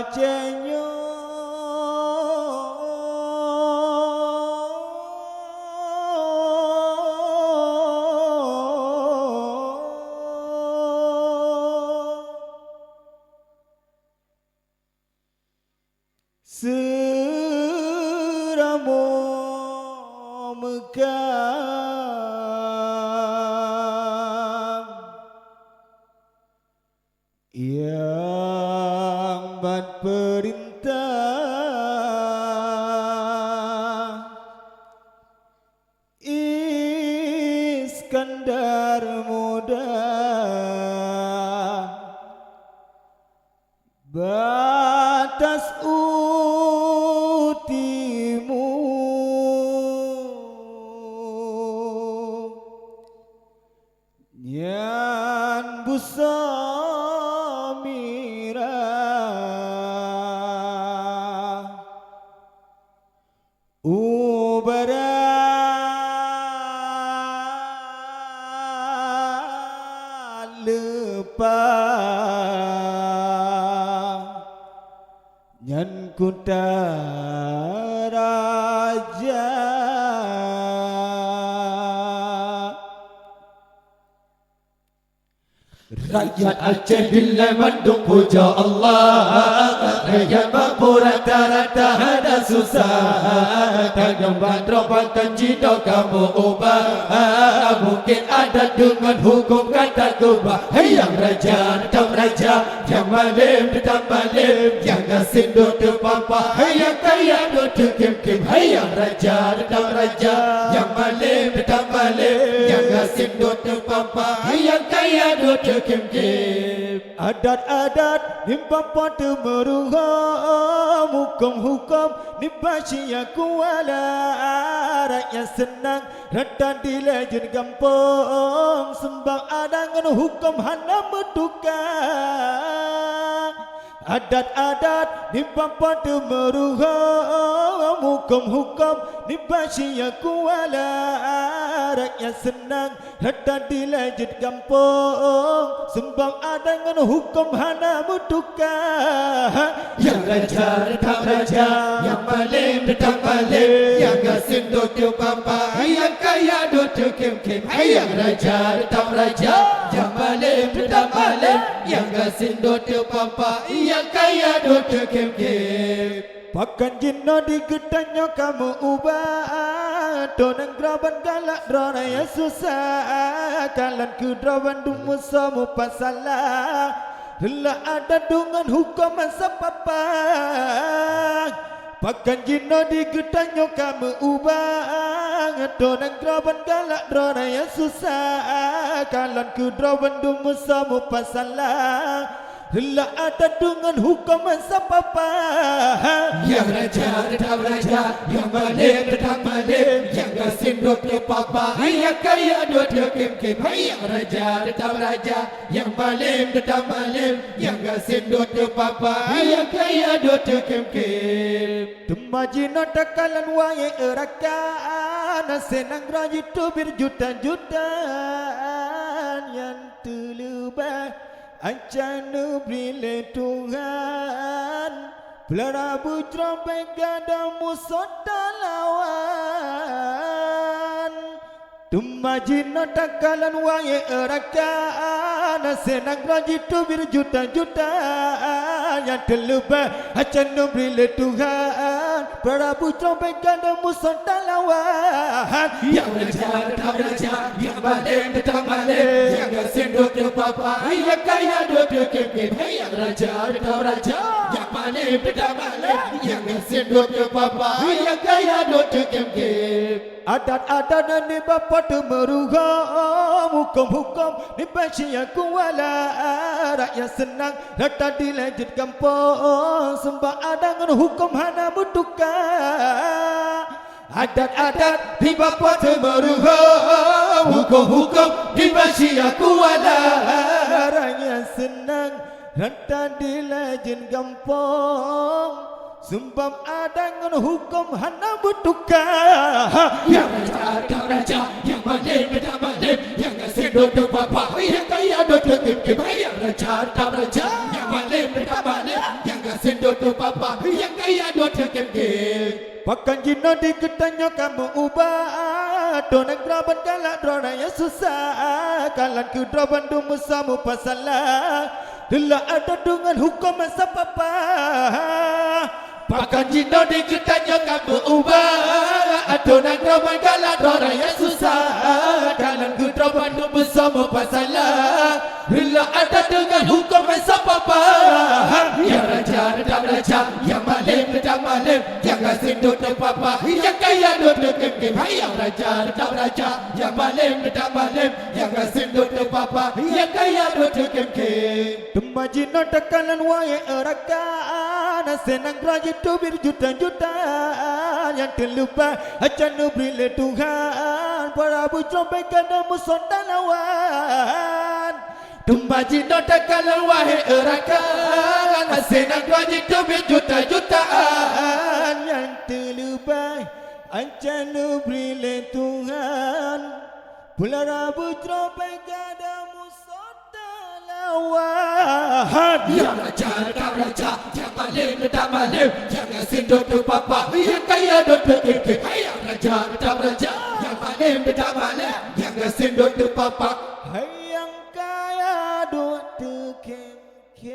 Acehnya Seramo Mekah yang berperintah Iskandar muda batas utimu nyan busamira ubara lepas nyan kuda raja Rakyat Aceh bila mandung puja Allah, rakyat mampu rata-rata ada susah. Tanjung Bandro Banten Cina kamu ubah, mungkin ada dengan hukum kata kubah. Hey yang raja tetap raja, yang malim tetap malim, yang asin duduk pampa, hey yang kaya duduk kim-kim. Hey yang raja tetap raja, yang malim tetap malim, yang asin duduk pampa, hey yang kaya duduk kim-kim. Adat-adat nimpa pada meruham hukum-hukum nipasya kuala rakyat senang rata di lejun gampang sembang adangan hukum hana medukang. Adat-adat nimpa pada meruham hukum-hukum nipasya kuala rakyat senang rata di lejun gampang sembang adangan hukum hana medukang. Yang raja tetap raja, yang malim tetap malim, yang asin duduk pampa, yang kaya duduk kim-kim. Yang raja tetap raja, yang malim tetap malim, yang asin duduk pampa, yang kaya duduk kim-kim. Pakan jina di gedanya kamu ubah Donang graban galak drona yang susah Kalan ke draban dumu samu pasalah Lelah ada dengan hukum masa papang Pakan jina di gedanya kamu ubah Donang graban galak drona yang susah Kalan ke draban dumu samu pasalah Lelah ada dengan hukum masa papa. Yang raja tetap raja, yang malim tetap malim, yang asin duduk papa, yang kaya duduk kim-kim. Yang raja tetap raja, yang malim tetap malim, yang asin duduk papa, yang kaya duduk kim-kim. Temajina takalan wae erakan senang raji tu berjuta-jutaan yang terlebah Ancana brile Tuhan Pelarabu trompet gadamu sota lawan Tumajina takalan wae erakan senang raji tu berjuta-juta yang terlebah Ancana brile Tuhan Pelarabu trompet gadamu sota lawan Yang raja tetap raja, yang malim tetap malim, yang asin duduk papa, yang kaya duduk kim-kim. Yang raja tetap raja, yang malim tetap malim, yang asin duduk papa, yang kaya duduk kim-kim. Adat-adat dan ni bapa meruham hukum-hukum ni pasya kuala rakyat senang rata di lejut kampung sembah adangan hukum hana medukang. Adat-adat Di bapa meruham hukum-hukum di pasya kuala rakyat senang rata di lejut kampung sembah adangan hukum hana medukang. Yang raja, raja, yang malim tetap malim, yang asin duduk papa, yang kaya duduk kim-kim. Yang raja, raja, yang malim tetap malim, yang asin duduk yang kaya dua terkem-kem. Pakan jino di getanyo kamu ubah. Donang draban galak drona yang susah. Kalan ku draban dumu samu pasalah. Dila ada dengan hukum masa papa. Pakan jino di getanyo kamu ubah. Donang draban galak drona yang susah. Kalan ku draban dumu samu pasalah. Dila ada dengan hukum masa papa. Yang raja redam raja, yang malim redam malim, yang asin duduk papa, yang kaya duduk kem-kem. Yang raja redam raja, yang malim redam malim, yang asin duduk papa, yang kaya duduk kem-kem. Tumma jino tekalan wae erakan. Senang raja tubir juta-juta. Yang terlupa acan brile Tuhan. Para bujro bekada musonda lawan. Tumba jino tekalan wae erakan. Senang raja tubir juta-jutaan. Yang terlupa acan brile Tuhan. Para bujro bekada musonda lawan. Yang raja redam raja, yang malim redam malim, yang asin duduk papa, yang kaya duduk kem-kem. Yang raja redam raja, yang malim redam malim, yang asin duduk papa. Hai yang kaya duk tekem-kem.